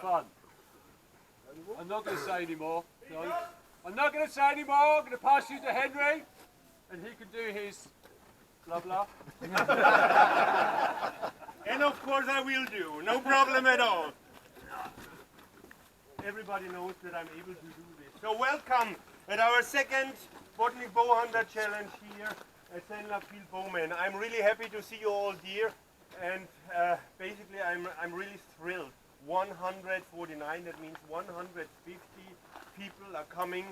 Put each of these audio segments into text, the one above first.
fun. I'm not going to say any more. No. I'm not going to say any more. I'm going to pass you to Henry, and he can do his blah blah. And of course I will do, no problem at all. Everybody knows that I'm able to do this. So welcome at our second Bodnik Bowhunter challenge here at Field Bowman. I'm really happy to see you all here, and basically I'm really thrilled. 149, that means 150 people are coming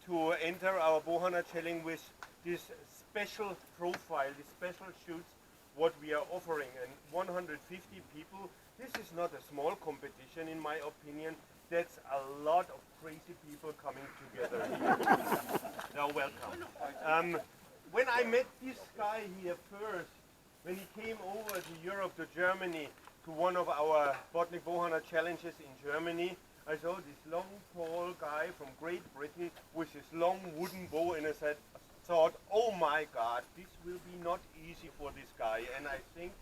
to enter our Bowhunter challenge with this special profile, this special shoots what we are offering. And 150 people, this is not a small competition in my opinion. That's a lot of crazy people coming together here. So welcome. When I met this guy here first, when he came over to Europe, to Germany, to one of our Bodnik Bowhunter challenges in Germany, I saw this long, tall guy from Great Britain with his long wooden bow, and I thought, oh my God, this will be not easy for this guy. And I think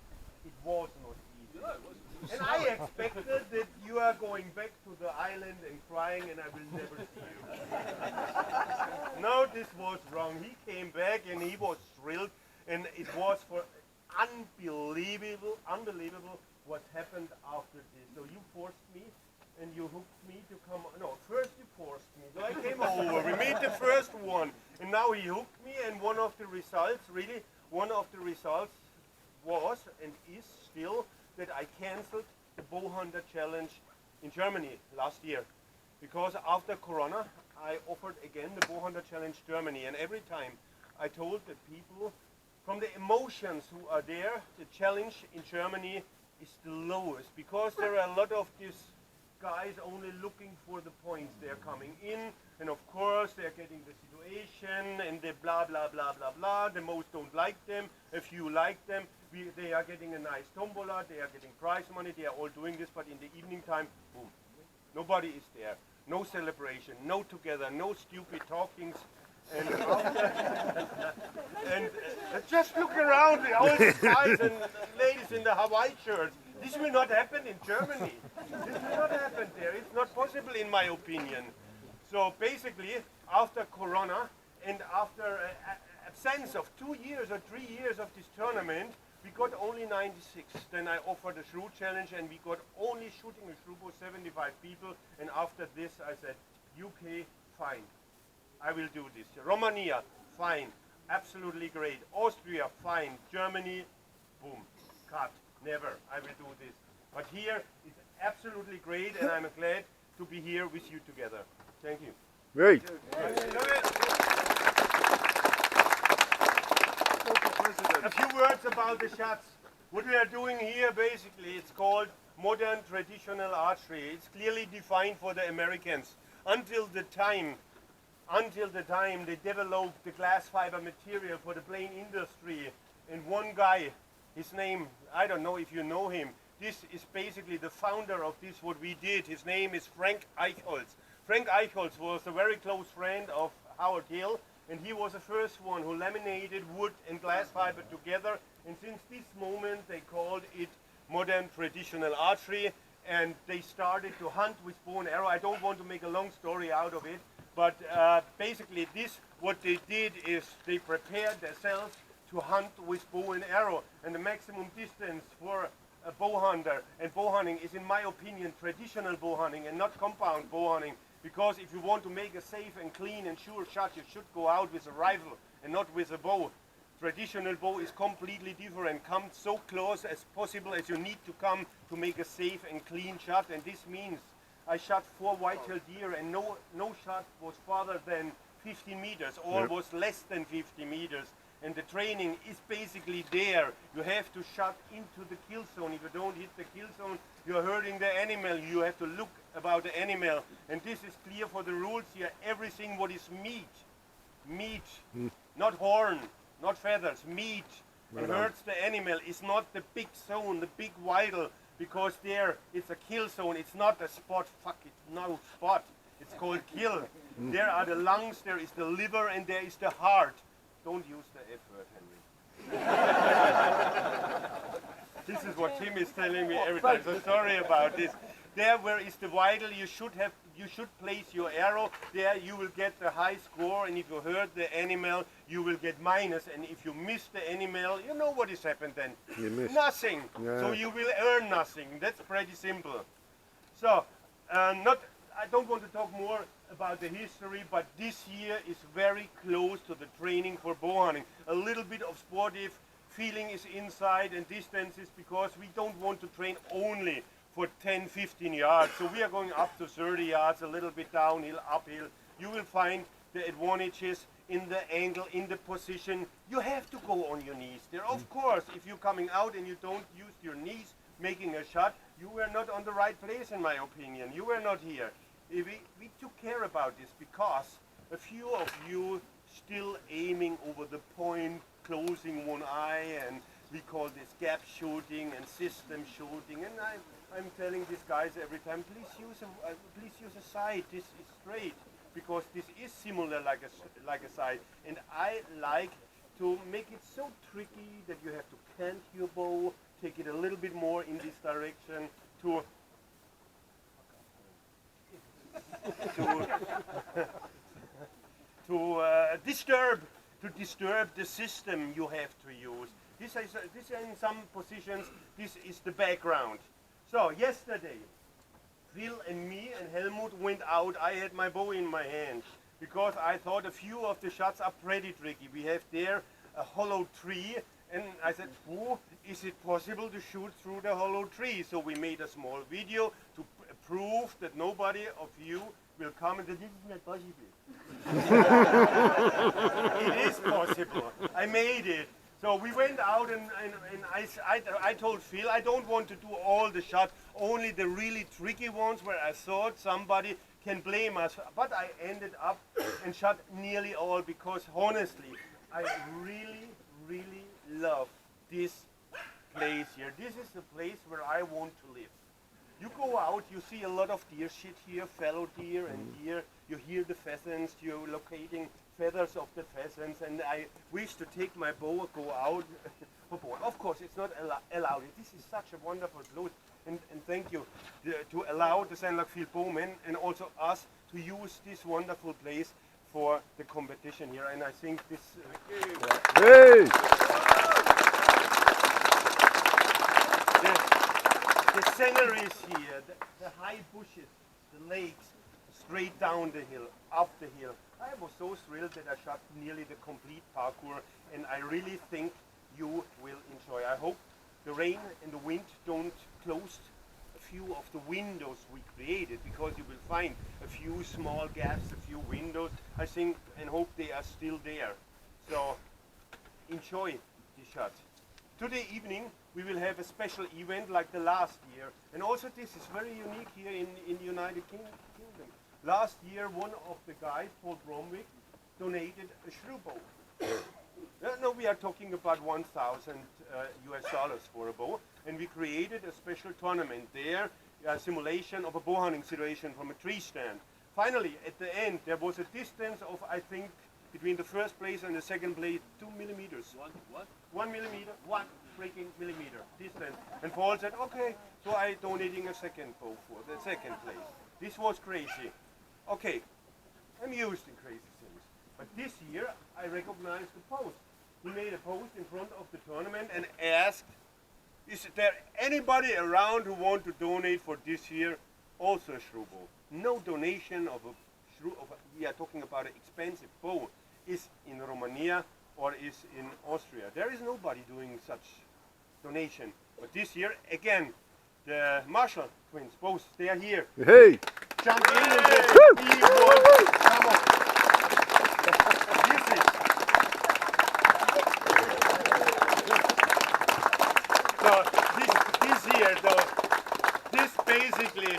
it was not easy. And I expected that you are going back to the island and crying and I will never see you. No, this was wrong. He came back and he was thrilled, and it was for unbelievable what happened after this. So you forced me and you hooked me to come. No, first you forced me. So I came over. We made the first one, and now he hooked me. And one of the results was and is still that I cancelled the Bowhunter challenge in Germany last year, because after Corona I offered again the Bowhunter challenge Germany, and every time I told the people from the emotions who are there, the challenge in Germany is the lowest, because there are a lot of these guys only looking for the points. They're coming in, and of course they're getting the situation, and they blah blah blah blah blah. The most don't like them, a few like them. They are getting a nice tombola, they are getting prize money, they are all doing this, but in the evening time, boom, nobody is there. No celebration, no together, no stupid talkings. And, just look around, all these guys and ladies in the Hawaii shirts. This will not happen in Germany. This will not happen there. It's not possible in my opinion. So basically, after Corona and after absence of 2 years or 3 years of this tournament, we got only 96. Then I offered a shrew challenge, and we got only shooting a shrew bow 75 people. And after this I said, UK, fine. I will do this. Romania, fine, absolutely great. Austria, fine. Germany, boom, cut, never, I will do this. But here, it's absolutely great, and I'm glad to be here with you together. Thank you. Great. A few words about the shots. What we are doing here, basically, it's called modern traditional archery. It's clearly defined for the Americans. Until the time they developed the glass fiber material for the plane industry, and one guy, his name, I don't know if you know him, this is basically the founder of this, what we did. His name is Frank Eichholz. Frank Eichholz was a very close friend of Howard Hill, and he was the first one who laminated wood and glass fiber together, and since this moment they called it modern traditional archery, and they started to hunt with bow and arrow. I don't want to make a long story out of it, but basically this, what they did is they prepared themselves to hunt with bow and arrow, and the maximum distance for a bow hunter and bow hunting is, in my opinion, traditional bow hunting and not compound bow hunting, because if you want to make a safe and clean and sure shot, you should go out with a rifle and not with a bow. Traditional bow is completely different. Come so close as possible as you need to come to make a safe and clean shot, and this means I shot 4 white-tailed deer, and no shot was farther than 50 meters, all was less than 50 meters. And the training is basically there. You have to shot into the kill zone. If you don't hit the kill zone, you're hurting the animal. You have to look about the animal. And this is clear for the rules here. Everything what is meat, not horn, not feathers, meat, and hurts the animal is not the big zone, the big vital, because there it's a kill zone. It's not a spot. Fuck it, no spot. It's called kill. There are the lungs, there is the liver, and there is the heart. Don't use the F word, Henry. This is what Tim is telling me every time, so sorry about this. there where is the vital, you should place your arrow there, you will get the high score, and if you hurt the animal, you will get minus, and if you miss the animal, you know what has happened then? You miss. Nothing. Yeah. So you will earn nothing. That's pretty simple. So, I don't want to talk more about the history, but this year is very close to the training for bow hunting. A little bit of sportive feeling is inside and distances, because we don't want to train only for 10, 15 yards. So we are going up to 30 yards, a little bit downhill, uphill. You will find the advantages in the angle, in the position. You have to go on your knees there. Of course, if you're coming out and you don't use your knees making a shot, you were not on the right place, in my opinion. You were not here. We took care about this because a few of you still aiming over the point, closing one eye, and we call this gap shooting and system shooting. And I'm telling these guys every time, please use a sight. This is straight, because this is similar like a sight. And I like to make it so tricky that you have to cant your bow, take it a little bit more in this direction to disturb the system you have to use. This in some positions, this is the background. So yesterday, Phil and me and Helmut went out. I had my bow in my hand because I thought a few of the shots are pretty tricky. We have there a hollow tree, and I said, oh, is it possible to shoot through the hollow tree? So we made a small video to prove that nobody of you will come and say, this is not possible. It is possible. I made it. So we went out, and I told Phil, I don't want to do all the shots, only the really tricky ones where I thought somebody can blame us. But I ended up and shot nearly all, because honestly, I really love this place here. This is the place where I want to live. You go out, you see a lot of deer shit here, fallow deer and deer. You hear the pheasants, you're locating feathers of the pheasants, and I wish to take my bow, go out. Of course, it's not allowed. This is such a wonderful place, and thank you to allow the Sandlock Field Bowmen and also us to use this wonderful place for the competition here. And I think this... Hey! The sceneries here, the high bushes, the lakes, straight down the hill, up the hill. I was so thrilled that I shot nearly the complete parkour, and I really think you will enjoy. I hope the rain and the wind don't close a few of the windows we created, because you will find a few small gaps, a few windows. I think and hope they are still there. So enjoy the shot. Today evening we will have a special event like the last year, and also this is very unique here in the United Kingdom. Last year one of the guys, Paul Bromwick, donated a shrew bow. No, we are talking about $1,000 US for a bow, and we created a special tournament there, a simulation of a bow hunting situation from a tree stand. Finally, at the end, there was a distance of, I think, between the first place and the second place, 2 millimeters. What? 1 millimeter, 1 freaking millimeter distance. And Paul said, okay, so I donating a second bow for the second place. This was crazy. Okay, I'm used to crazy things. But this year, I recognized the post. He made a post in front of the tournament and asked, is there anybody around who want to donate for this year also a shrew bow? No donation of a shrew, we are talking about an expensive bow, is in Romania or is in Austria. There is nobody doing such donation. But this year, again, the Marshall twins, both, they are here. Hey! Jump in and say, he wants, come on. This is. So this here, though, this basically,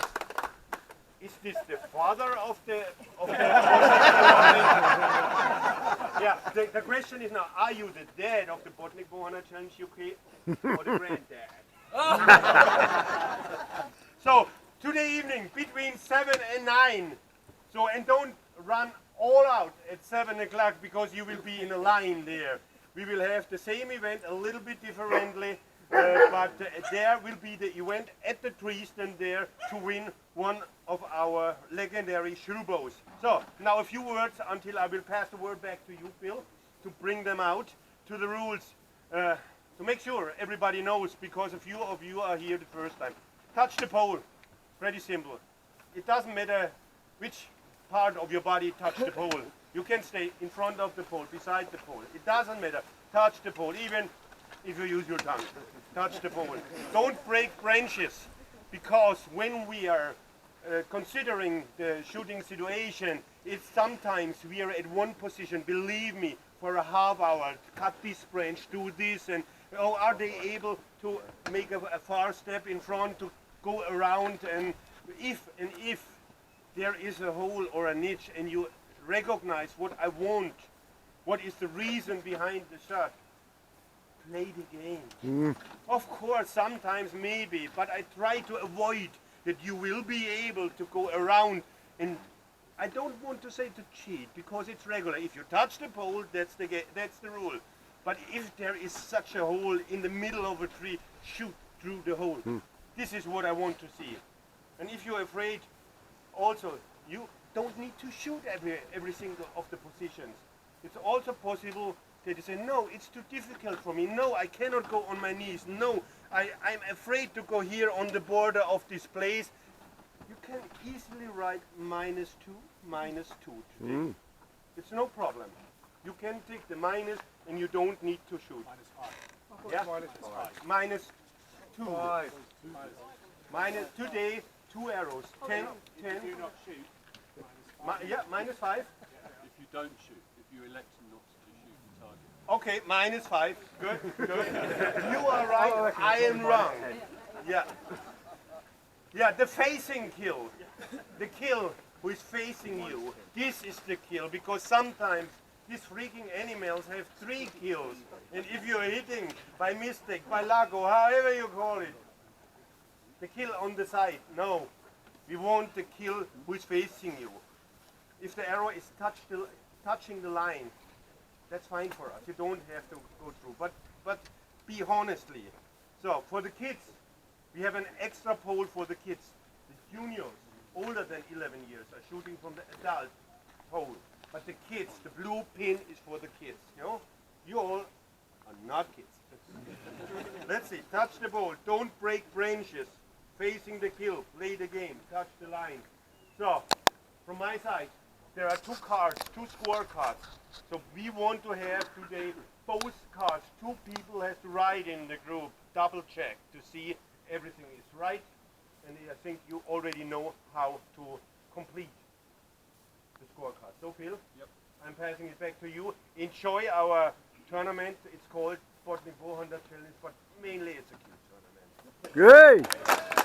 is this the father of the yeah, the question is now, are you the dad of the Bodnik Bowhunter Challenge UK or the granddad? So today evening between 7 and 9. So, and don't run all out at 7 o'clock, because you will be in a line there. We will have the same event a little bit differently. but there will be the event at the tree stand there to win one of our legendary shrew bows. So now a few words until I will pass the word back to you, Phil, to bring them out to the rules. To make sure everybody knows, because a few of you are here the first time. Touch the pole. Pretty simple. It doesn't matter which part of your body touch the pole. You can stay in front of the pole, beside the pole. It doesn't matter. Touch the pole, even if you use your tongue. Touch the pole. Don't break branches, because when we are considering the shooting situation, it's sometimes we are at one position, believe me, for a half hour, cut this branch, do this, and oh, are they able to make a far step in front to go around? And if there is a hole or a niche and you recognize what I want, what is the reason behind the shot, play the game. Of course, sometimes maybe, but I try to avoid that you will be able to go around. And I don't want to say to cheat, because it's regular. If you touch the pole, that's the rule. But if there is such a hole in the middle of a tree, shoot through the hole. This is what I want to see. And if you're afraid, also, you don't need to shoot every single of the positions. It's also possible that you say, no, it's too difficult for me. No, I cannot go on my knees. No, I'm afraid to go here on the border of this place. You can easily write -2, -2 today. It's no problem. You can take the minus and you don't need to shoot. Yeah? -2. Minus today, 2 arrows. 10, 10. If you not shoot, Yeah, -5. if you don't shoot, if you elect not to shoot the target. Okay, -5. Good, good. You are right, I am wrong. Yeah. Yeah, the facing kill. The kill who is facing you. This is the kill, because sometimes these freaking animals have 3 kills. And if you're hitting by mistake, by luck, or however you call it, the kill on the side, no. We want the kill who is facing you. If the arrow is touching the line, that's fine for us. You don't have to go through. But be honestly. So for the kids, we have an extra pole for the kids. The juniors, older than 11 years, are shooting from the adult pole. But the kids, the blue pin is for the kids. You know, you all are not kids. Let's see. Touch the ball. Don't break branches. Facing the kill. Play the game. Touch the line. So, from my side, there are 2 cards, 2 scorecards. So we want to have today both cards. 2 people has to write in the group. Double check to see everything is right. And I think you already know how to complete the scorecard. So Phil, Yep. I'm passing it back to you. Enjoy our tournament. It's called Bodnik Bowhunter Challenge, but mainly it's a cute tournament. Great!